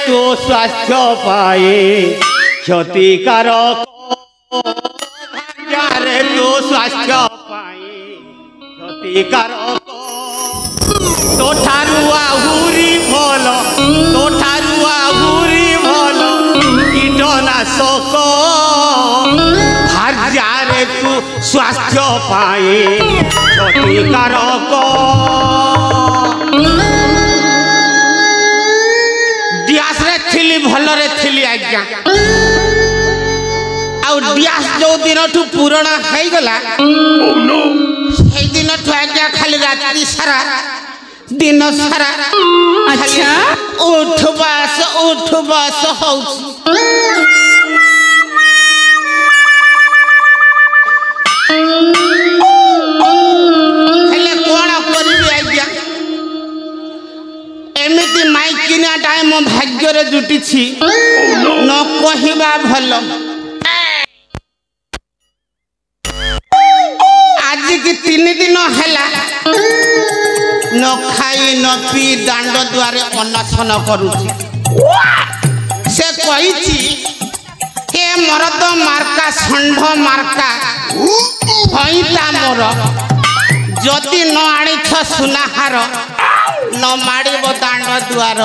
तो स्वास्थ्य पाए क्षतिकारक भाग्यारे तो स्वास्थ्य पाए क्षतिकारक तो ठारू आहुरी भल तो ठारू आहुरी भल कीटनाशक भाग्यारे तू स्वास्थ्य पाए क्षतिकारक डियास रे थिली भलरे थिली आज्ञा आउ डियास जो दिन ठु पुराना है गला से दिन ठु आज्ञा खाली रात्रि सारा दिन सारा अच्छा उठबास हौ हेले कोण करबी आज्ञा एमिति माइकिना टाइम मो भाग्य रे जुटी छी न कहिबा भल आज की 3 दिन हैला न खाई न पी दांड द्वारे अनशन करूची से कहिची हे मरद मार्का षंढ मार्का भईता मोर जदि न आनिछ सुनाहार न माड़ब दांड द्वार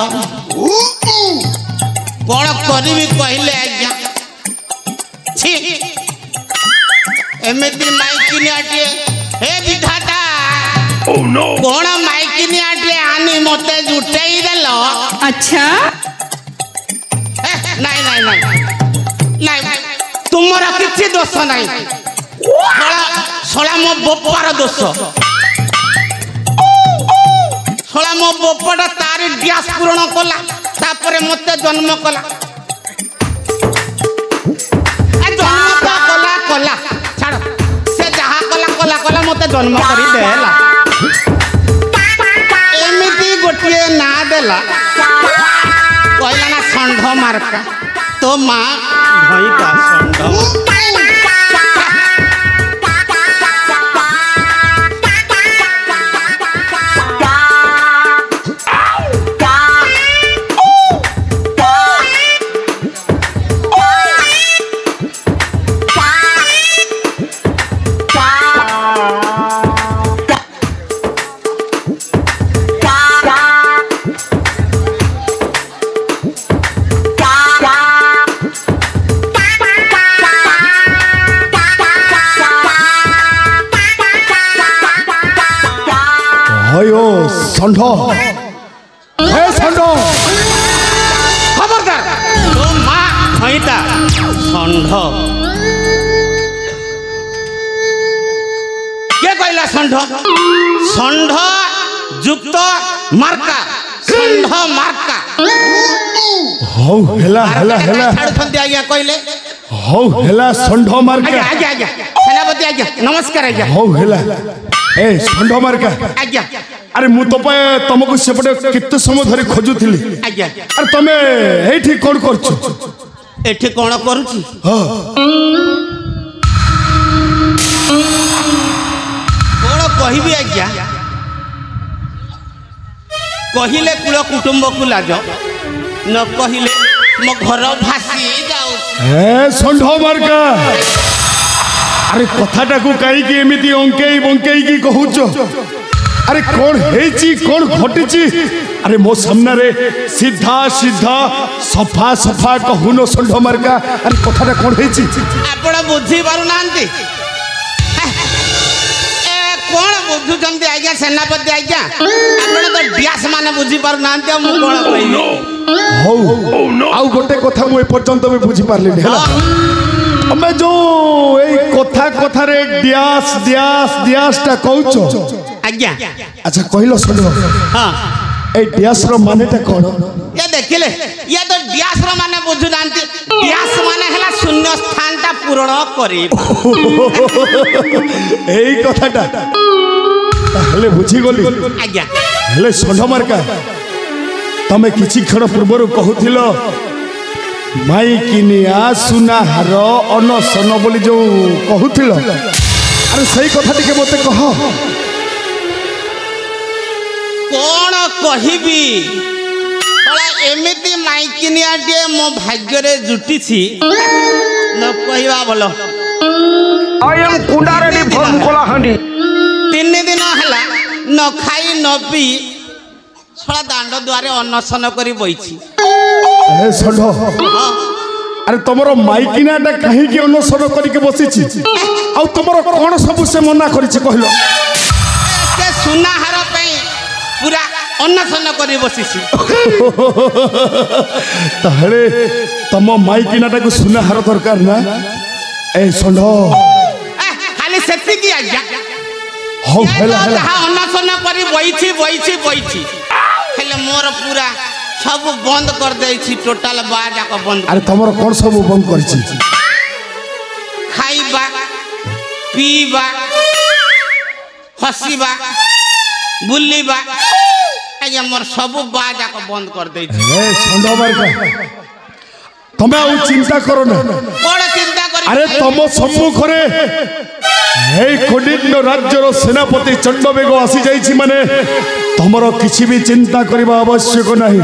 कौन करी कहले आज्ञा छी एमती माइकिनियाटे हे विधाता कौन माइकिनियाटे आनी मते जुटेई देलो अच्छा नहीं नहीं नहीं नहीं तुमरा किछि दोष नहीं सोला मो बप्पार दोष सोला मो बप्पाटा तारी ग्यास पूर्ण कला तापरे मते जन्म कला जन्म तो कला कला छाड़ से जहा कला कला कला मते जन्म करी देला एमिति गोटिए ना देला कहला ना षंढ मार्का तो माँ भईता षंढ षंढ हे षंढ खबरदार तो माँ भईता षंढ के कहला षंढ षंढ युक्त मार्का षंढ मार्का हौ हेला हेला हेला छाड़ फंदे आज्ञा कहले हौ हेला षंढ मार्का आज्ञा आज्ञा सेनापति आज्ञा नमस्कार आज्ञा हौ हेला ए षंढ मार्का आज्ञा अरे मु तो पे तुमको सेपटे केते समय धरि खोजुथिली आज्ञा अरे तमे एठी कोन करछु एठी कोन करूची हां कोन कहिबी आज्ञा कहिले कुल कुटुंब को लाज न कहिले मो घर भासी जाऊ ए षंढ मार्का अरे कथाटा को काई कि एमिति अंकेई बंकेई की कहूचो अरे कौन हेची कौन घटिची अरे मो सामने रे सीधा सीधा सफा सफा कहूनो षंढ मार्का अरे कथाटा कौन हेची आपण बुझी पारु नांती ए कोन बुझु जंदी आज्ञा सेनापति आज्ञा आपण तो डियास माने बुझी पारु नांती मु कोन कहिनो हो आउ गोटे कथा मु ए पर्यंत में बुझी पारली हला हमें जो ए कथा कथा रे डियास डियास डियास ता कहूचो आज्ञा अच्छा कहलो सुनो हां ए डियास रो मानेटा कोन ये देखिले ये तो डियास रो माने बुझु नांती डियास माने हला शून्य स्थान ता पूर्ण करी एई कथाटा ताहले बुझी गली आज्ञा हेले षंढ मार्का तमे किछि क्षण पूर्व कहूथिलो माइकिनिया सुनाहार अनशन बोली जो कहूथिलो अरे सही कथा टिके मते कह कौन कहिबी ଶଳା ଏମିତି ମାଇକିନିଆଟିଏ ମୋ ଭାଗ୍ୟରେ ଜୁଟିଛି ନ କହିବା ଭଲ। ତିନି ଦିନ ହେଲା ନ ଖାଇ ନ ପିଇ ଶଳା ଦାଣ୍ଡ ଦୁଆରେ ଅନଶନ କରି ବଇଛି। ଷଣ୍ଢ ଆରେ ତମର ମାଇକିନାଟା କାହିଁକି ଅନଶନ କରିକି ବସିଛି? ଆଉ ତମର କଣ ସବୁ ସେ ମନା କରିଛି କହିଲ? ସେ ସୁନାହାର ପାଇଁ ପୁରା ଅନଶନ କରି ବସିଛି। ତାହେଲେ ତମ ମାଇକିନାଟାକୁ ସୁନାହାର ଦରକାର ନା? ଏ ଷଣ୍ଢ ଖାଲି ସେତିକି ଆଜ୍ଞା। ହଉ ହେଲା ହେଲା ଯାହା ଅନଶନ କରି ବଇଛି ବଇଛି ବଇଛି ହେଲେ ମୋର ପୁରା ସବୁ ବନ୍ଦ କରିଦେଇଛି। ଟୋଟାଲ ବା ଯାକ ବନ୍ଦ। ଆରେ ତମର କଣ ସବୁ ବନ୍ଦ କରିଛି? ଖାଇବା ପିଇବା ହସିବା ବୁଲିବା ଆଜ୍ଞା ମୋର ସବୁ ବା ଯାକ ବନ୍ଦ କରିଦେଇଛି। ଷଣ୍ଢ ବାରିକା ତମେ ଆଉ ଚିନ୍ତା କର ନା। କଣ ଚିନ୍ତା କରି? ଆରେ ତମ ସମ୍ମୁଖରେ এই কলিঙ্গ রাজ্যর সেনাপতি চণ্ডবেগ আসি যাইছি মানে তোমার কিছু বি চিন্তা করা আবশ্যক নাই।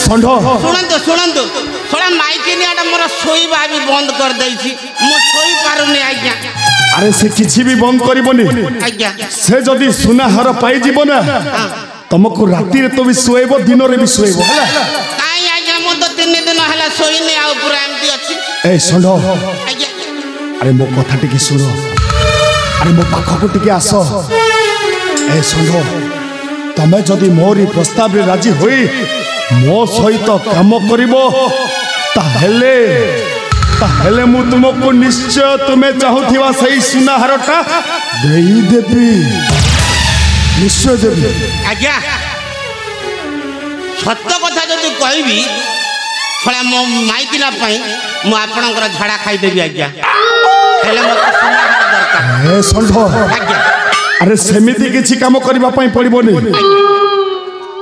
ষণ্ঢ শুণন্তু শুণন্তু শোনা মাইকিনিয়াটা মোর শোইবা বি বন্ধ করে দেইছি। মু শোই পারুনি আজ্ঞা। আরে সে কিছু বি বন্ধ করিবনি আজ্ঞা। সে যদি সুনাহার পাই যাব না তোমাকে রাতিরে তো বি শুয়েব দিনরে বি শুয়েব ହେଲା। কাই আজ্ঞা মু তো 3 দিন হলা শোইনি আর পুরা এমতি আছে। এই ষণ্ঢ আজ্ঞা আরে মো কথা টিকে শুণ। আরে মো পাখকু টিকে আস। এই ষণ্ঢ তুমি যদি মোরি প্রস্তাবে রাজি হই মো সহিত কাম করিব তাহলে তাহলে মু তুমকু নিশ্চয় তুমি চাহুথিবা সেই সুনাহারটা দেই দেবি। নিশ্চয় দেবি। আজ্ঞা সত্য কথা যদি কইবি ছড়া মো মাইকিনা পাই মু আপনাଙ୍କର ঝাড়া খাইদেবি আজ্ঞা। হেলে মতে সুনাহার দরকার। এ ষণ্ঢ আজ্ঞা আরে সেমিতি কিছু কাম করিবা পাই পড়িবনি।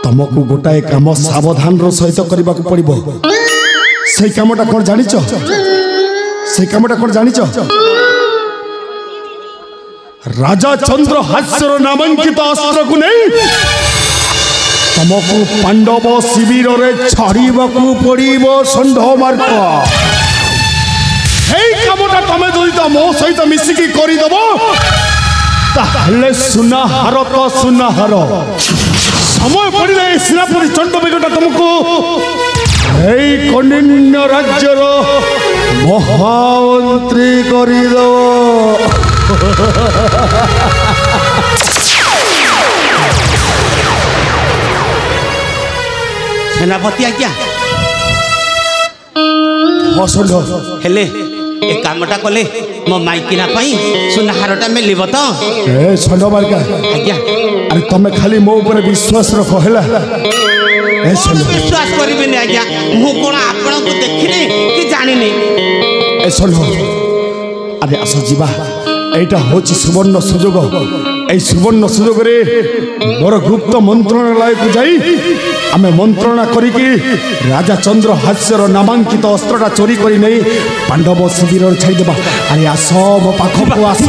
তমকু গোটাଏ কাম সাবধানর সহিত করিবাকু পড়িব। সেই কামটা কোন জানিছ? সেই কামটা কোন জানিছ? রাজা চন্দ্র হাস্যর নামাঙ্কিত অস্ত্রকু নেই তমকু পাণ্ডব শিবিরে ছাড়িবাকু পড়িব ষণ্ঢ মার্গ। এই কামটা তুমি যদি তো মো সহিত মিশিকি করিদেব তাহলে সুনাহার তো সুনাহার। সময় পড়লে এই সেনাপতি চণ্ডবেগটা তোমাকে এই কলিঙ্গ রাজ্যর মহামন্ত্রী করিদেব। সেনাপতি আজ্ঞা ষণ্ঢ হেলে এ কামটা কলে মো মাইকিনা পাই সুনাহারটা মিলিব তো? এ ষণ্ঢ বালিকা আজ্ঞা আরে তুমি খালি মো উপরে বিশ্বাস রখ হেলা। এ ষণ্ঢ বিশ্বাস করিবেনি আজ্ঞা। মু কোন আপনাকে দেখিনি কি জানিনি। এ ষণ্ঢ আরে আস যা। এইটা হচ্ছে সুবর্ণ সুযোগ। এই সুবর্ণ সুযোগরে মোর গুপ্ত মন্ত্রণালয়কু যাই আমি মন্ত্রণা করিকি রাজা চন্দ্র হাস্যর নামাঙ্কিত অস্ত্রটা চোরি করি নেই পাণ্ডব শিবির ছাইদেবা। আরে আস মো পাখকু আস।